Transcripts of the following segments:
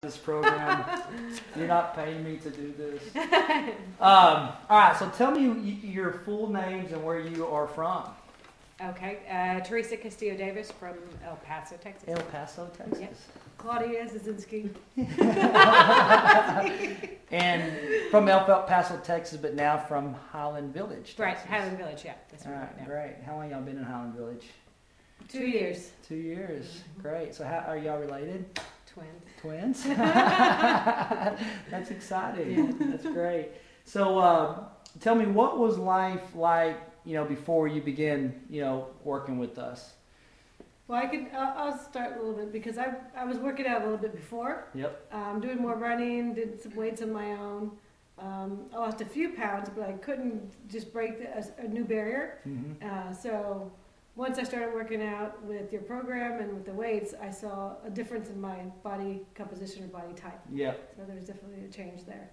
This program. You're not paying me to do this. All right, so tell me your full names and where you are from. Okay, Teresa&ClaudiaCastillo Davis from El Paso, Texas. El Paso, Texas. Yep. Claudia Advice. And from El Paso, Texas, but now from Highland Village, Texas. Right, Highland Village, yeah. That's All right now. great. How long y'all been in Highland Village? 2 years. 2 years. Great. So how are y'all related? Twins. Twins? That's exciting. Yeah. That's great. So tell me, what was life like, before you began, working with us? Well, I'll start a little bit because I was working out a little bit before. Yep. Doing more running, did some weights on my own. I lost a few pounds, but I couldn't just break a new barrier. Mm-hmm. So once I started working out with your program and with the weights, I saw a difference in my body composition or body type. Yep. So there was definitely a change there.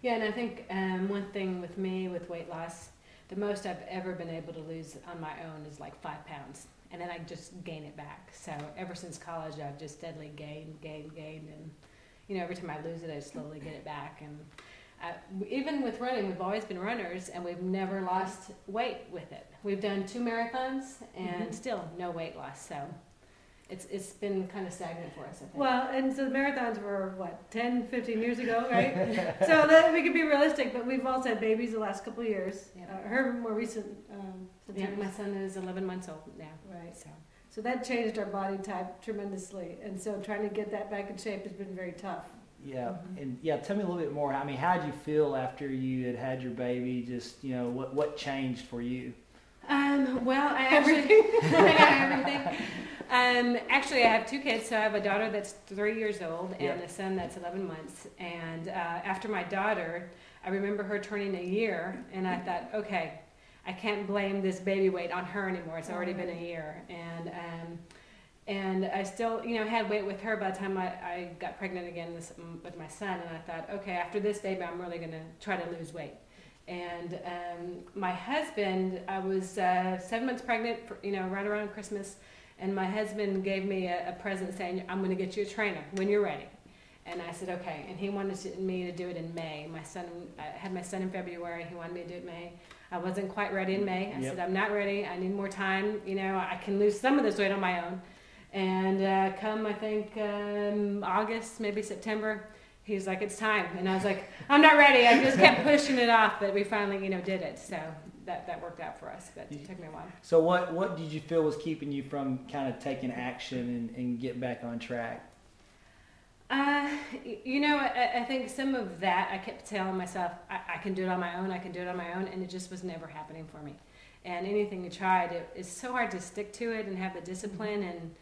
Yeah, and I think one thing with me with weight loss, the most I've ever been able to lose on my own is like 5 pounds. And then I just gain it back. So ever since college, I've just steadily gained. And, every time I lose it, I slowly get it back. And even with running, we've always been runners, and we've never lost weight with it. We've done 2 marathons, and still no weight loss. So it's been kind of stagnant for us, I think. Well, and so the marathons were, 10, 15 years ago, right? So that we could be realistic, but we've also had babies the last couple of years. Yeah. Her more recent. Yeah, my son is 11 months old now. Right. So that changed our body type tremendously. And so trying to get that back in shape has been very tough. Yeah. And tell me a little bit more. I mean, how did you feel after you had your baby? Just, what changed for you? Well, I actually, actually, I have 2 kids. So I have a daughter that's 3 years old and a son that's 11 months. And after my daughter, I remember her turning a year, and I thought, okay, I can't blame this baby weight on her anymore. It's already been a year. And I still, had weight with her by the time I got pregnant again with my son. And I thought, okay, after this baby, I'm really going to try to lose weight. And my husband, I was 7 months pregnant, right around Christmas. And my husband gave me a present saying, I'm going to get you a trainer when you're ready. And I said, okay. And he wanted me to do it in May. I had my son in February. He wanted me to do it in May. I wasn't quite ready in May. I said, I'm not ready. I need more time. I can lose some of this weight on my own. And come, I think, August, maybe September, he's like, it's time. And I was like, I'm not ready. I just kept pushing it off. But we finally, did it. So that worked out for us. But it took me a while. So what did you feel was keeping you from kind of taking action and getting back on track? I think some of that I kept telling myself, I can do it on my own, and it just was never happening for me. And anything you tried, it's so hard to stick to it and have the discipline, and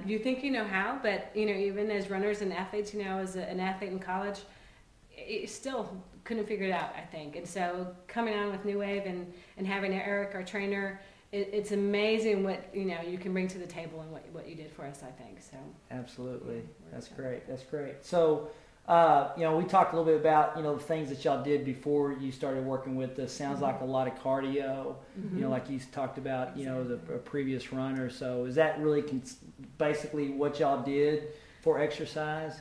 you think you know how, but, even as runners and athletes, as an athlete in college, it still couldn't figure it out, I think. And so coming on with New Wave and having Eric, our trainer, it's amazing what you can bring to the table and what you did for us, I think. So absolutely, that's great. That's great. So we talked a little bit about the things that y'all did before you started working with us. Sounds like a lot of cardio. Like you talked about the previous runner. So is that really basically what y'all did for exercise?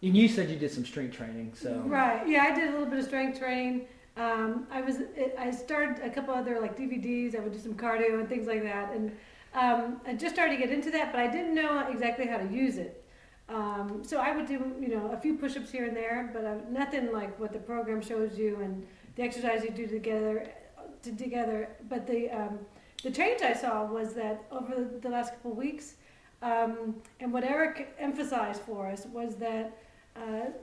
And you said you did some strength training. So right, yeah, I did a little bit of strength training. I started a couple other DVDs. I would do some cardio and things like that, and I just started to get into that, but I didn't know exactly how to use it. So I would do a few push-ups here and there, but nothing like what the program shows you and the exercise you do together. But the change I saw was that over the last couple of weeks, and what Eric emphasized for us was that.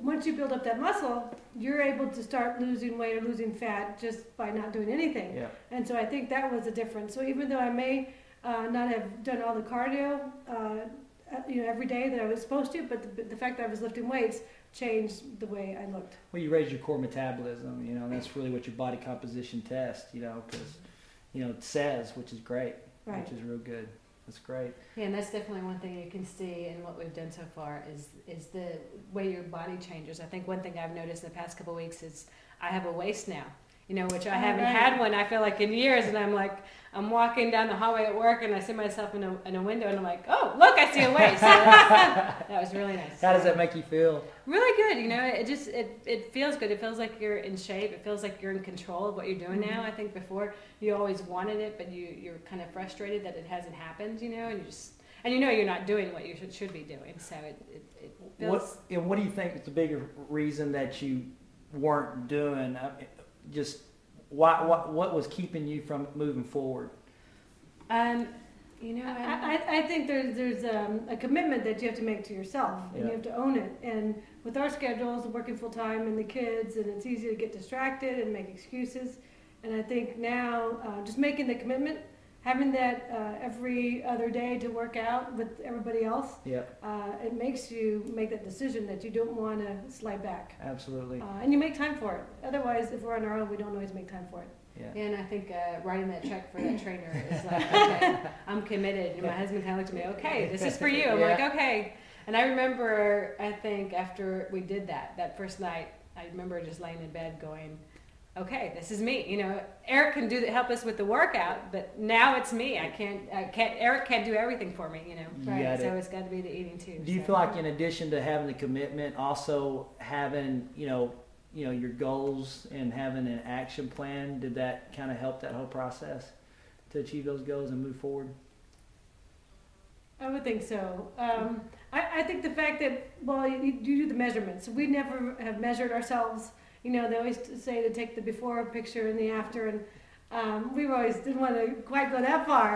Once you build up that muscle, you're able to start losing weight or losing fat just by not doing anything. Yeah. And so I think that was the difference. So even though I may not have done all the cardio, every day that I was supposed to, but the fact that I was lifting weights changed the way I looked. Well, you raised your core metabolism, and that's really what your body composition test, because, it says, which is great, right. Which is real good. That's great. Yeah, and that's definitely one thing you can see in what we've done so far is the way your body changes. I think one thing I've noticed in the past couple of weeks is I have a waist now, which I haven't had one, I feel like, in years. And I'm walking down the hallway at work, and I see myself in a window, and I'm like, oh, look, I see a waist. So that was really nice. How does that make you feel? Really good. It feels good. It feels like you're in shape. It feels like you're in control of what you're doing now. I think before you always wanted it, but you're kind of frustrated that it hasn't happened, and you're not doing what you should be doing. So it feels. What do you think is the bigger reason that you weren't doing? Just what was keeping you from moving forward? I think there's a commitment that you have to make to yourself, and you have to own it. And with our schedules, working full time and the kids, and it's easy to get distracted and make excuses. And I think now, just making the commitment, having that every other day to work out with everybody else, it makes you make that decision that you don't want to slide back. Absolutely. And you make time for it. Otherwise, if we're on our own, we don't always make time for it. Yeah, and I think writing that check for that trainer is like, okay, I'm committed. And my husband kind of looked at me, okay, this is for you. I'm like, okay. And I remember, I think after we did that first night, I remember just laying in bed going, okay, this is me. Eric can help us with the workout, but now it's me. Eric can't do everything for me, Right. So it's got to be the eating too. Do you feel like, in addition to having the commitment, also having, your goals and having an action plan, did that kind of help that whole process to achieve those goals and move forward? I would think so. I think the fact that, you do the measurements. We never have measured ourselves. They always say to take the before picture and the after, and we always didn't want to quite go that far.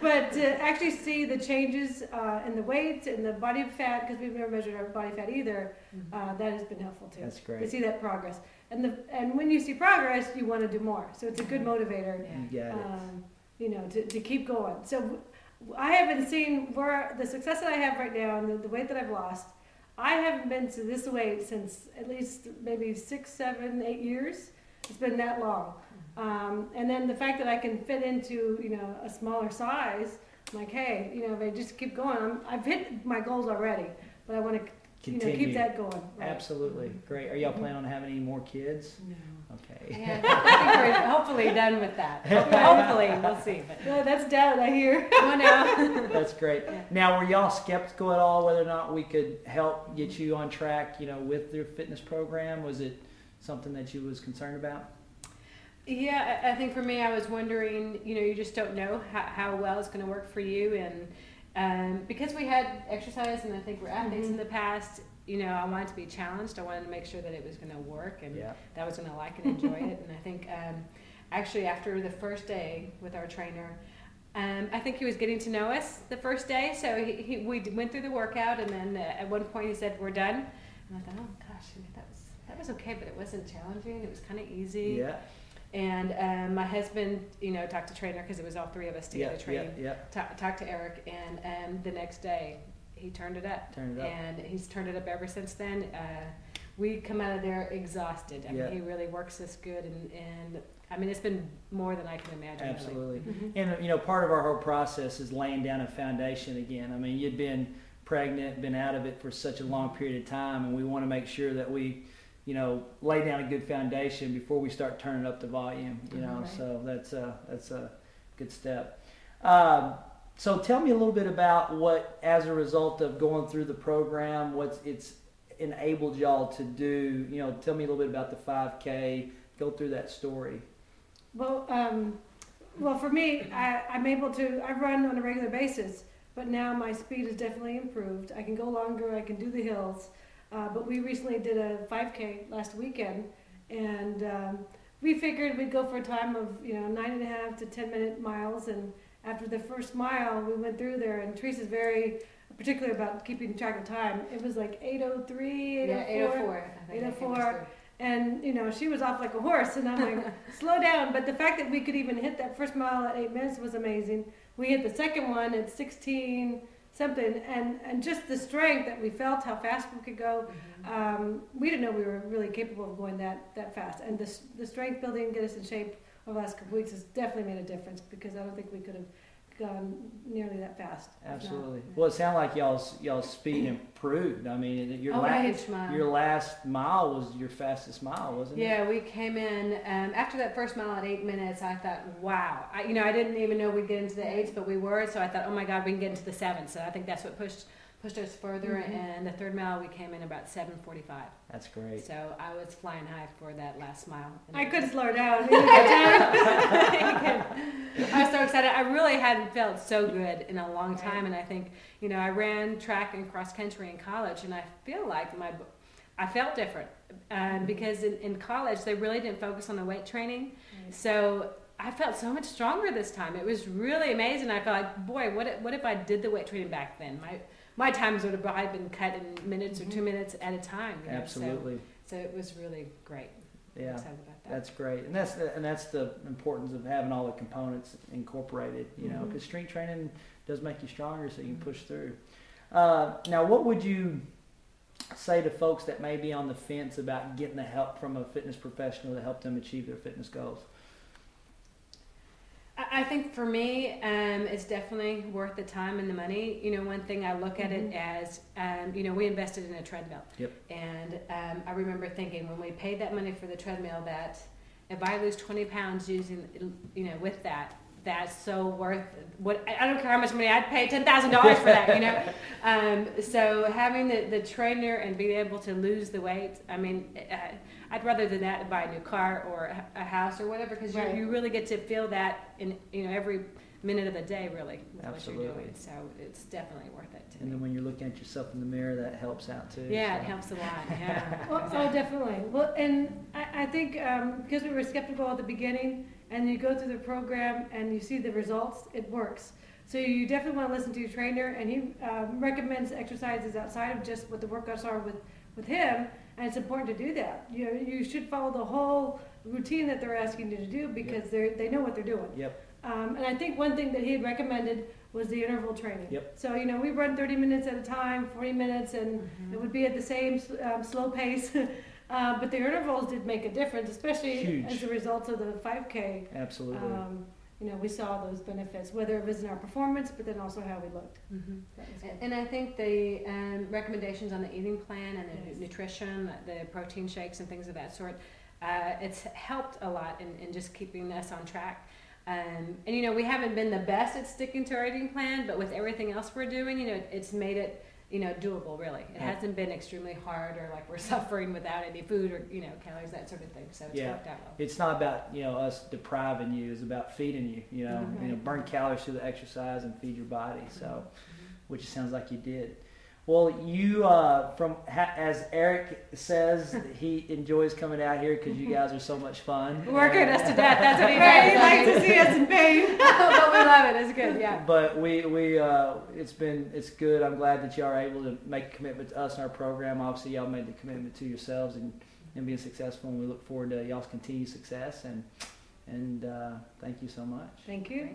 but to actually see the changes in the weight and the body fat, because we've never measured our body fat either, that has been helpful too. That's great. To see that progress. And when you see progress, you want to do more. So it's a good motivator. You got it. To keep going. So I haven't seen where the success that I have right now and the weight that I've lost. I haven't been to this weight since at least maybe 6, 7, 8 years. It's been that long. And then the fact that I can fit into, a smaller size, I'm like, hey, if I just keep going, I've hit my goals already, but I want to continue. Keep that going. Right? Absolutely. Great. Are y'all planning on having any more kids? No. Okay. Yeah, I think we're hopefully done with that. Hopefully, we'll see. But no, that's doubt, I hear. Oh, no. That's great. Now, were y'all skeptical at all whether or not we could help get you on track, with your fitness program? Was it something that you was concerned about? Yeah, I think for me, I was wondering, you just don't know how well it's going to work for you. And because we had exercise and I think we're athletes in the past, I wanted to be challenged. I wanted to make sure that it was going to work and that I was going to like and enjoy it. And I think actually after the first day with our trainer, I think he was getting to know us the first day. So we went through the workout, and then at one point he said, we're done. And I thought, oh gosh, that was okay, but it wasn't challenging. It was kind of easy. Yeah. And my husband, talked to trainer, because it was all three of us together training. Talked to Eric, and the next day he turned it up. And he's turned it up ever since then. We come out of there exhausted. I mean, he really works us good, and I mean, it's been more than I can imagine. Absolutely. Really. And part of our whole process is laying down a foundation again. I mean, you'd been pregnant, been out of it for such a long period of time, and we want to make sure that we lay down a good foundation before we start turning up the volume, right. So that's a good step. So tell me a little bit about what, as a result of going through the program, what it's enabled y'all to do. Tell me a little bit about the 5K, go through that story. Well, for me, I run on a regular basis, but now my speed has definitely improved. I can go longer, I can do the hills. But we recently did a 5K last weekend, and we figured we'd go for a time of 9.5 to 10-minute miles. And after the first mile, we went through there, and Teresa's very particular about keeping track of time. It was like 8:03, 8:04, and she was off like a horse, and I'm like, slow down. But the fact that we could even hit that first mile at 8 minutes was amazing. We hit the second one at 16. Something, and just the strength that we felt, how fast we could go. We didn't know we were really capable of going that fast. And the strength building, get us in shape over the last couple of weeks has definitely made a difference, because I don't think we could have gone nearly that fast. Absolutely. Well, it sounded like y'all's speed improved. I mean, your last mile was your fastest mile, wasn't it? Yeah, we came in after that first mile at 8 minutes. I thought, wow. I didn't even know we'd get into the 8s, but we were. So I thought, oh my God, we can get into the 7s. So I think that's what pushed us further. And the third mile, we came in about 7:45. That's great. So I was flying high for that last mile. I couldn't slow down. I was so excited. I really hadn't felt so good in a long time. And I think, I ran track and cross country in college, and I feel like I felt different because in college they really didn't focus on the weight training. So I felt so much stronger this time. It was really amazing. I felt like, boy, what if I did the weight training back then? My times would have probably been cut in minutes or 2 minutes at a time. Absolutely. So it was really great. Yeah, I'm excited about that. That's great, and that's the importance of having all the components incorporated. Because strength training does make you stronger, so you can push through. Now, what would you say to folks that may be on the fence about getting the help from a fitness professional to help them achieve their fitness goals? I think for me, it's definitely worth the time and the money. One thing I look at it as, we invested in a treadmill. Yep. And I remember thinking when we paid that money for the treadmill that if I lose 20 pounds using, with that, that's so worth what. I don't care how much money I'd pay, $10,000 for that. So having the trainer and being able to lose the weight, I'd rather than that buy a new car or a house or whatever, because you really get to feel that in every minute of the day, really, with Absolutely. what you're doing. So it's definitely worth it. And then when you're looking at yourself in the mirror, that helps out too. Yeah, so. It helps a lot. Yeah. Oh, definitely. Well, and I think because we were skeptical at the beginning, and you go through the program and you see the results, it works. So you definitely want to listen to your trainer, and he recommends exercises outside of just what the workouts are with him. And it's important to do that. You should follow the whole routine that they're asking you to do because they know what they're doing. Yep. And I think one thing that he had recommended was the interval training. Yep. So we run 30 minutes at a time, 40 minutes, and it would be at the same slow pace. But the intervals did make a difference, especially as a result of the 5K. Absolutely. We saw those benefits, whether it was in our performance, but then also how we looked. And I think the recommendations on the eating plan and the nutrition, the protein shakes and things of that sort, it's helped a lot in just keeping us on track. And we haven't been the best at sticking to our eating plan, but with everything else we're doing, it's made it doable, really. It hasn't been extremely hard or like we're suffering without any food or, calories, that sort of thing. So it's worked out well. It's not about, us depriving you. It's about feeding you, burn calories through the exercise and feed your body. So, which it sounds like you did. Well, you, as Eric says, he enjoys coming out here because you guys are so much fun. Working us to death. That's what he does. He likes to see us in pain. But we love it. It's good, yeah. But it's good. I'm glad that y'all are able to make a commitment to us and our program. Obviously, y'all made the commitment to yourselves and being successful, and we look forward to y'all's continued success. And thank you so much. Thank you.